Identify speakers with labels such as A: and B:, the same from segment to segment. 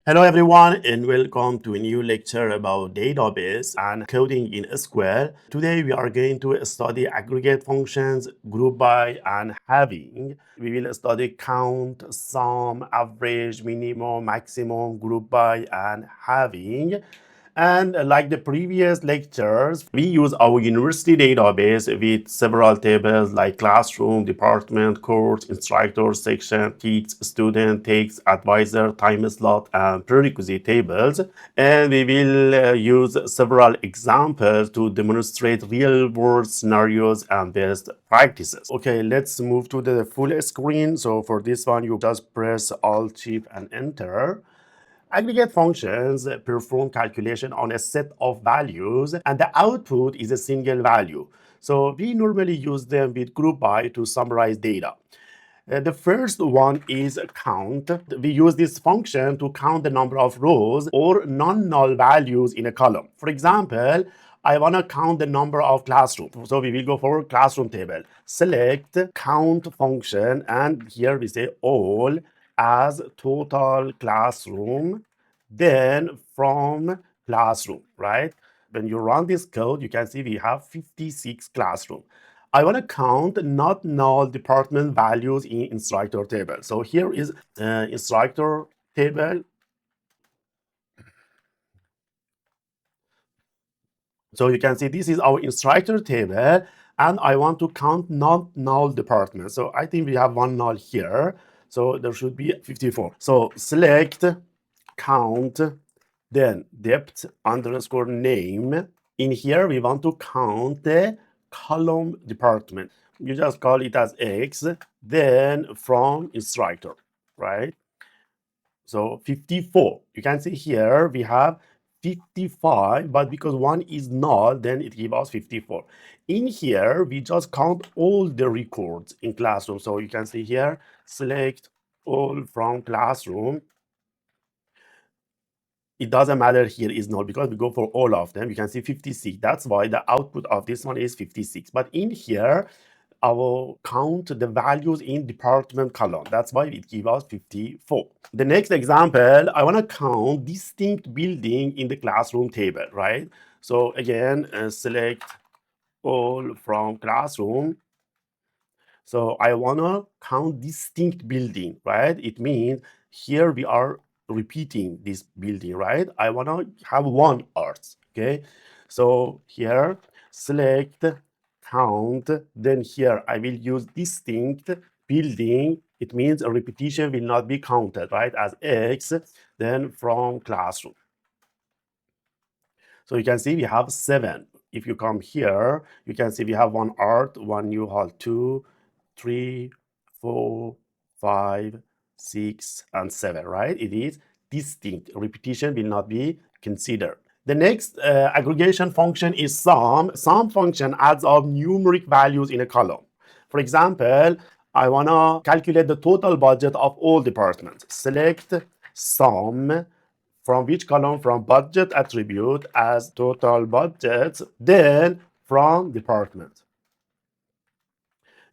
A: Hello everyone and welcome to a new lecture about database and coding in SQL. Today we are going to study aggregate functions, group by and having. We will study count, sum, average, minimum, maximum, group by and having. And like the previous lectures, we use our university database with several tables like classroom, department, course, instructor, section, teach, student, takes, advisor, time slot, and prerequisite tables. And we will use several examples to demonstrate real-world scenarios and best practices. Okay, let's move to the full screen. So for this one, you just press Alt, Shift, and Enter. Aggregate functions perform calculation on a set of values and the output is a single value. So we normally use them with group by to summarize data. The first one is count. We use this function to count the number of rows or non-null values in a column. For example, I want to count the number of classrooms. So we will go for classroom table. Select count function and here we say all as total classroom, then from classroom, right? When you run this code, you can see we have 56 classroom. I want to count not null department values in instructor table. So here is instructor table. So you can see this is our instructor table and I want to count not null departments. So I think we have one null here. So there should be 54. So select count, then depth underscore name. In here, we want to count the column department. You just call it as X, then from instructor, right? So 54. You can see here we have 55, but because one is null, then it gives us 54. In here, we just count all the records in classroom. So you can see here, select all from classroom. It doesn't matter here is null because we go for all of them. You can see 56. That's why the output of this one is 56. But in here, I will count the values in department column. That's why it gives us 54. The next example, I want to count distinct building in the classroom table, right? So again, select all from classroom. So I want to count distinct building, right? It means here we are repeating this building, right? I want to have one art, okay? So here, select count, then here I will use distinct building. It means a repetition will not be counted, right, as X, then from classroom. So you can see we have 7. If you come here, you can see we have one art, one new hall, 2, 3, 4, 5, 6, and 7, right? It is distinct. Repetition will not be considered. The next aggregation function is sum. Sum function adds up numeric values in a column. For example, I want to calculate the total budget of all departments. Select sum. From which column? From budget attribute as total budget, then from department.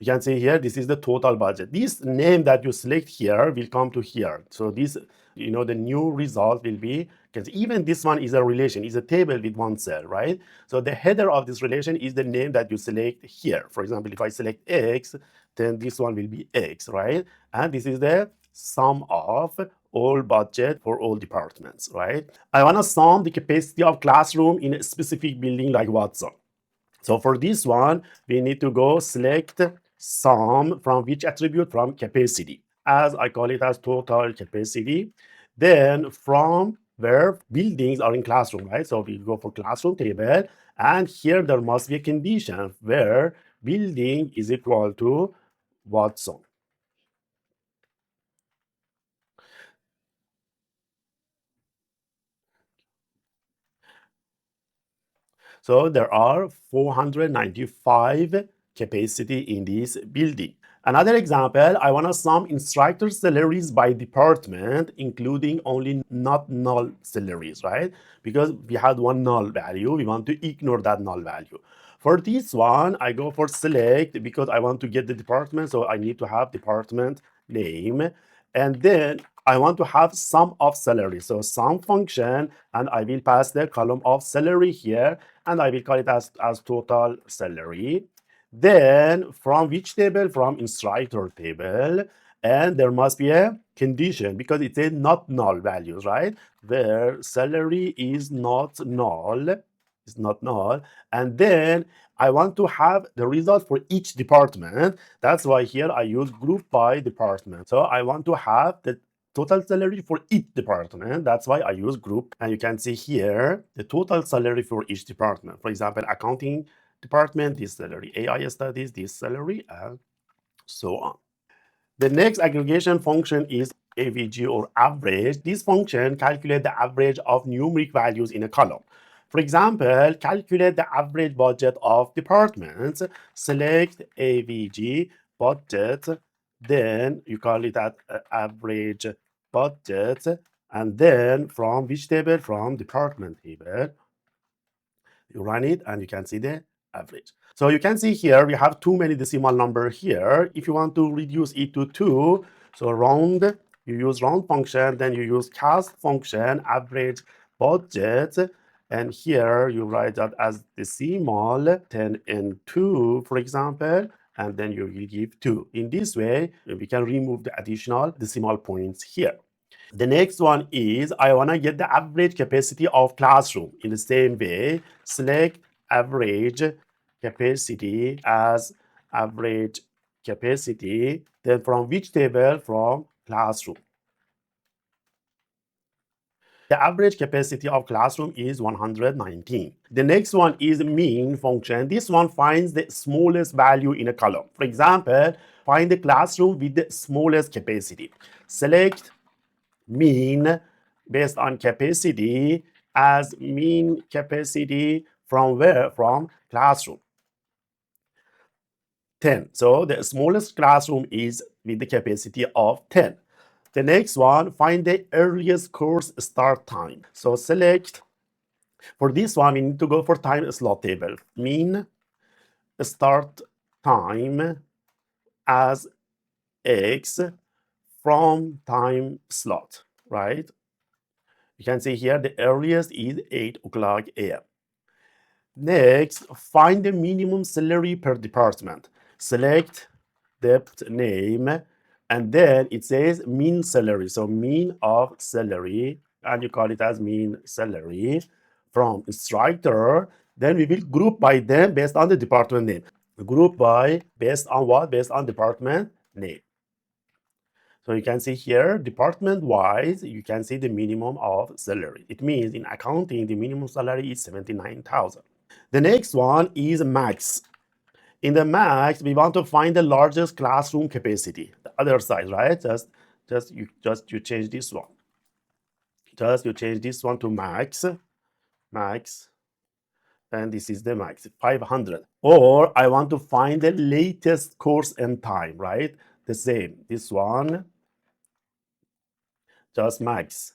A: You can see here, this is the total budget. This name that you select here will come to here. So this, the new result will be, because even this one is a relation, is a table with one cell, right? So the header of this relation is the name that you select here. For example, if I select X, then this one will be X, right? And this is the sum of all budget for all departments, right? I want to sum the capacity of classroom in a specific building like Watson. So for this one, we need to go select sum from which attribute? From capacity, as I call it as total capacity. Then from where buildings are in classroom, right? So we go for classroom table, and here there must be a condition where building is equal to Watson. So there are 495 capacity in this building. Another example, I want to sum instructor salaries by department, including only not null salaries, right? Because we had one null value, we want to ignore that null value. For this one, I go for select because I want to get the department, so I need to have department name. And then I want to have sum of salary. So sum function, and I will pass the column of salary here, and I will call it as total salary. Then from which table? From instructor table. And there must be a condition because it says not null values, right? Where salary is not null, is not null. And then I want to have the result for each department. That's why here I use group by department. So I want to have the total salary for each department. That's why I use group. And you can see here the total salary for each department. For example, accounting department, this salary, AI studies, this salary, and so on. The next aggregation function is AVG or average. This function calculates the average of numeric values in a column. For example, calculate the average budget of departments. Select AVG budget, then you call it that average budget, and then from which table? From department table. You run it and you can see the average. So you can see here we have too many decimal number here. If you want to reduce it to 2, so round, you use round function, then you use cast function, average budget, and here you write that as decimal 10 and 2, for example, and then you will give 2. In this way, we can remove the additional decimal points here. The next one is I want to get the average capacity of classroom. In the same way, select average capacity as average capacity. Then from which table? From classroom. The average capacity of classroom is 119. The next one is mean function. This one finds the smallest value in a column. For example, find the classroom with the smallest capacity. Select mean based on capacity as mean capacity from where? From classroom. 10. So the smallest classroom is with the capacity of 10. The next one, find the earliest course start time. So select, for this one, we need to go for time slot table. Mean start time as X from time slot, right? You can see here the earliest is 8 o'clock a.m. Next, find the minimum salary per department. Select depth name, and then it says mean salary. So mean of salary, and you call it as mean salary from instructor. Then we will group by them based on the department name. Group by based on what? Based on department name. So you can see here, department-wise, you can see the minimum of salary. It means in accounting, the minimum salary is 79,000. The next one is max. In the max, we want to find the largest classroom capacity. The other side, right? You change this one. You change this one to max, and this is the max, 500. Or I want to find the latest course and time, right? The same. This one, just max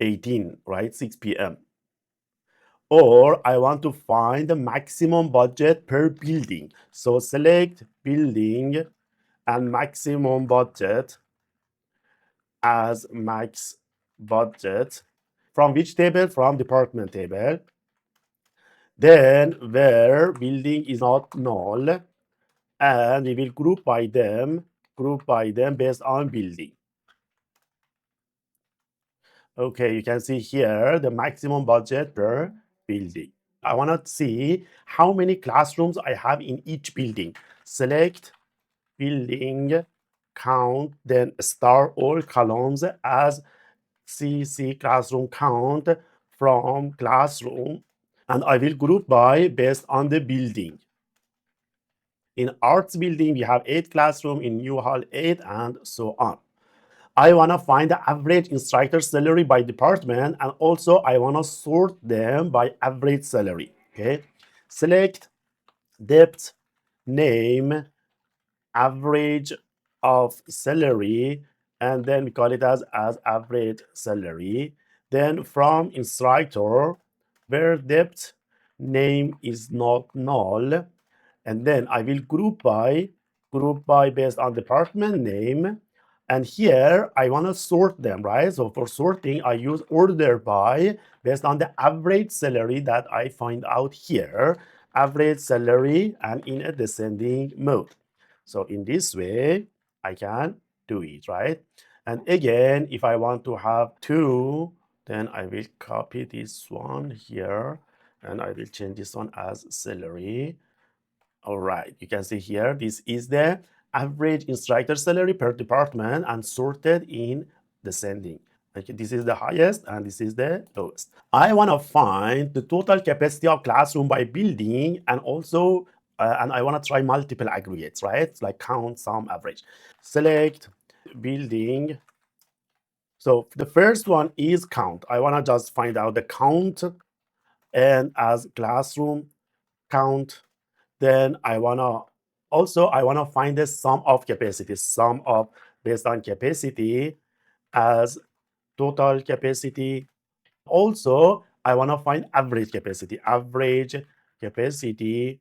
A: 18, right? 6 p.m. Or I want to find the maximum budget per building. So select building and maximum budget as max budget. From which table? From department table. Then where building is not null, and we will group by them based on building. Okay, you can see here the maximum budget per building. I want to see how many classrooms I have in each building. Select building count, then star all columns as CC classroom count from classroom, and I will group by based on the building. In arts building, we have 8 classrooms, in New Hall 8, and so on. I want to find the average instructor salary by department, and also I want to sort them by average salary. Okay, select depth name average of salary, and then we call it as average salary. Then from instructor, where depth name is not null, and then I will group by group by based on department name. And here I want to sort them, right? So for sorting, I use order by based on the average salary that I find out here, average salary and in a descending mode. So in this way, I can do it, right? And again, if I want to have two, then I will copy this one here and I will change this one as salary. All right, you can see here, this is the average instructor salary per department and sorted in descending. Okay, this is the highest and this is the lowest. I want to find the total capacity of classroom by building and also, and I want to try multiple aggregates, right? Like count, sum, average. Select building. So the first one is count. I want to just find out the count and as classroom count. Then I want to find the sum of capacity, sum of based on capacity as total capacity. Also, I want to find average capacity, capacity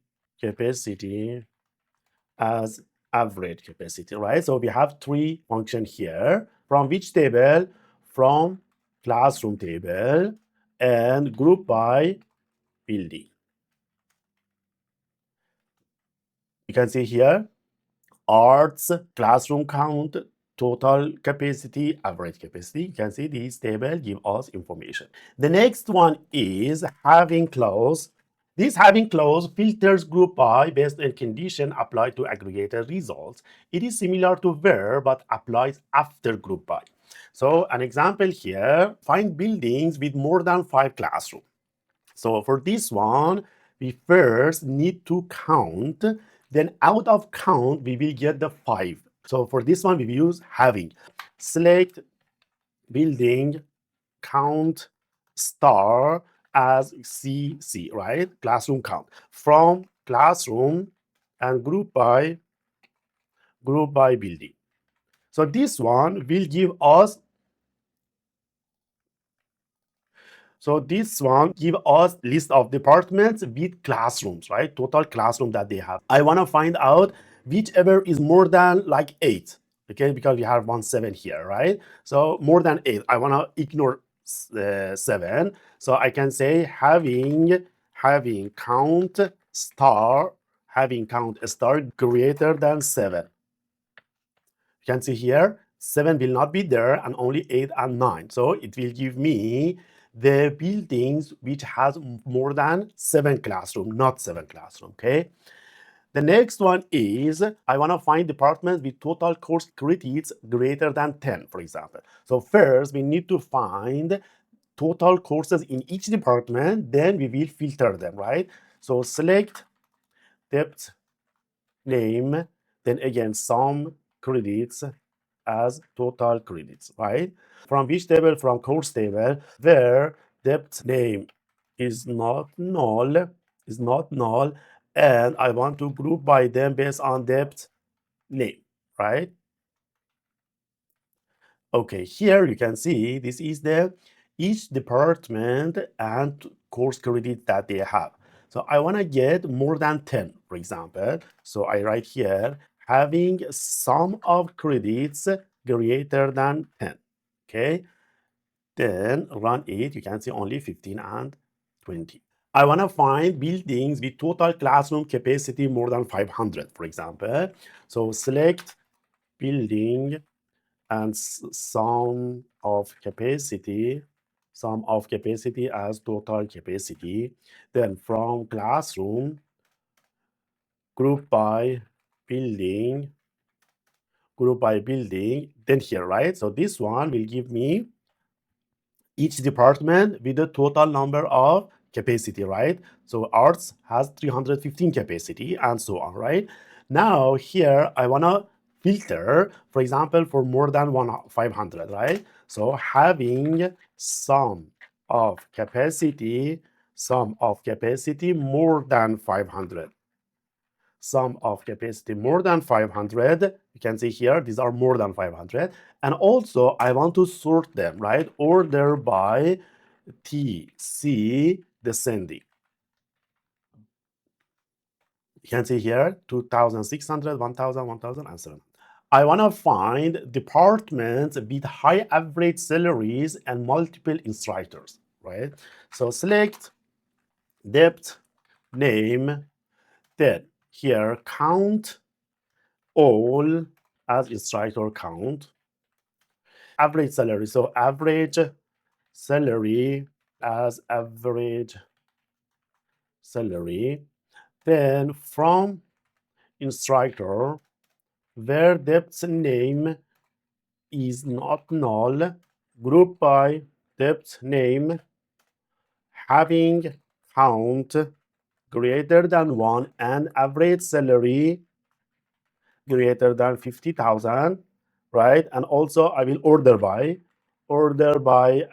A: as average capacity, right? So we have three functions here. From which table? From classroom table and group by building. You can see here, arts, classroom count, total capacity, average capacity. You can see this table give us information. The next one is having clause. This having clause filters group by based on condition applied to aggregated results. It is similar to where but applies after group by. So an example here, find buildings with more than 5 classrooms. So for this one, we first need to count, then out of count, we will get the 5. So for this one, we will use having. Select building count star as CC, right? Classroom count. From classroom and group by building. So this one will give us list of departments with classrooms, right? Total classroom that they have. I want to find out whichever is more than like 8, okay? Because we have 7 here, right? So more than 8. I want to ignore 7. So I can say having count star greater than 7. You can see here, 7 will not be there and only 8 and 9. So it will give me the buildings which has more than 7 classrooms, not 7 classrooms, okay? The next one is, I want to find departments with total course credits greater than 10, for example. So first, we need to find total courses in each department, then we will filter them, right? So select depth name, then again, sum credits as total credits, right? From which table? From course table, where depth name is not null, and I want to group by them based on depth name, right? Okay, here you can see this is the each department and course credit that they have. So I want to get more than 10, for example. So I write here having sum of credits greater than 10. Okay, then run it. You can see only 15 and 20. I want to find buildings with total classroom capacity more than 500, for example. So select building and sum of capacity as total capacity. Then from classroom, group by building, then here, right? So this one will give me each department with the total number of capacity, right? So arts has 315 capacity and so on, right? Now here I want to filter, for example, for more than 500, right? So having sum of capacity more than 500. Sum of capacity more than 500. You can see here, these are more than 500. And also, I want to sort them, right? Order by TC descending. You can see here 2,600, 1,000, 1,000, and so on. I want to find departments with high average salaries and multiple instructors, right? So select depth, name, then here count all as instructor count, average salary. So average salary as average salary. Then from instructor, where depth name is not null, group by depth name having count greater than 1 and average salary greater than 50,000, right? And also I will order by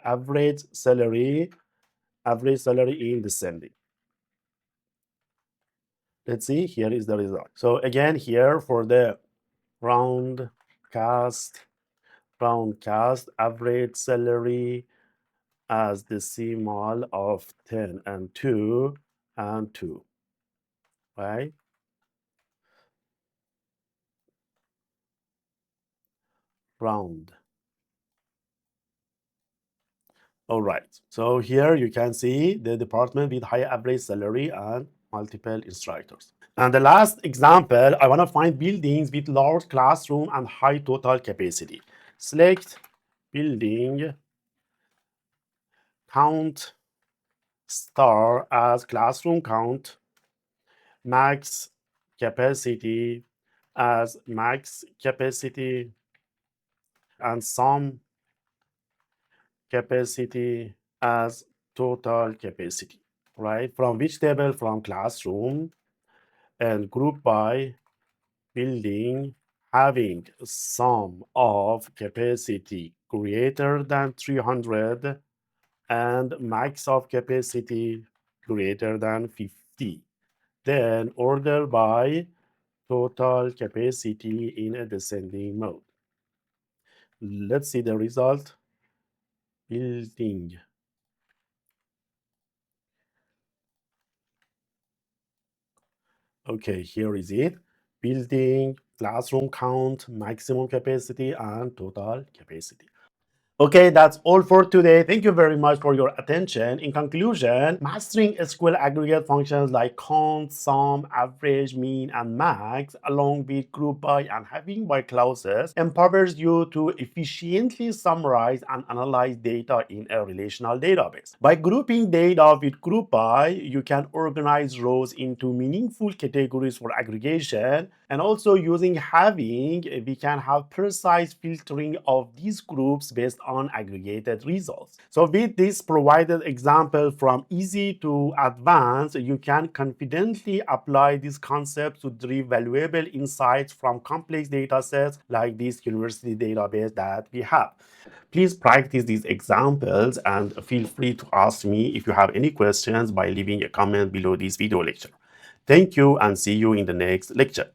A: average salary in descending. Let's see, here is the result. So again, here for the round cast average salary as decimal of 10 and 2 and 2, right? Round. All right, so here you can see the department with high average salary and multiple instructors. And the last example, I want to find buildings with large classroom and high total capacity. Select building, count star as classroom count, max capacity as max capacity, and sum capacity as total capacity, right? From which table? From classroom, and group by building having sum of capacity greater than 300 and max of capacity greater than 50. Then order by total capacity in a descending mode. Let's see the result. Building. Okay, here is it. Building, classroom count, maximum capacity, and total capacity. Okay, that's all for today. Thank you very much for your attention. In conclusion, mastering SQL aggregate functions like count, sum, average, mean, and max, along with group by and having by clauses, empowers you to efficiently summarize and analyze data in a relational database. By grouping data with group by, you can organize rows into meaningful categories for aggregation, and also using having, we can have precise filtering of these groups based on aggregated results. So with this provided example from easy to advanced, you can confidently apply these concepts to derive valuable insights from complex data sets like this university database that we have. Please practice these examples and feel free to ask me if you have any questions by leaving a comment below this video lecture. Thank you and see you in the next lecture.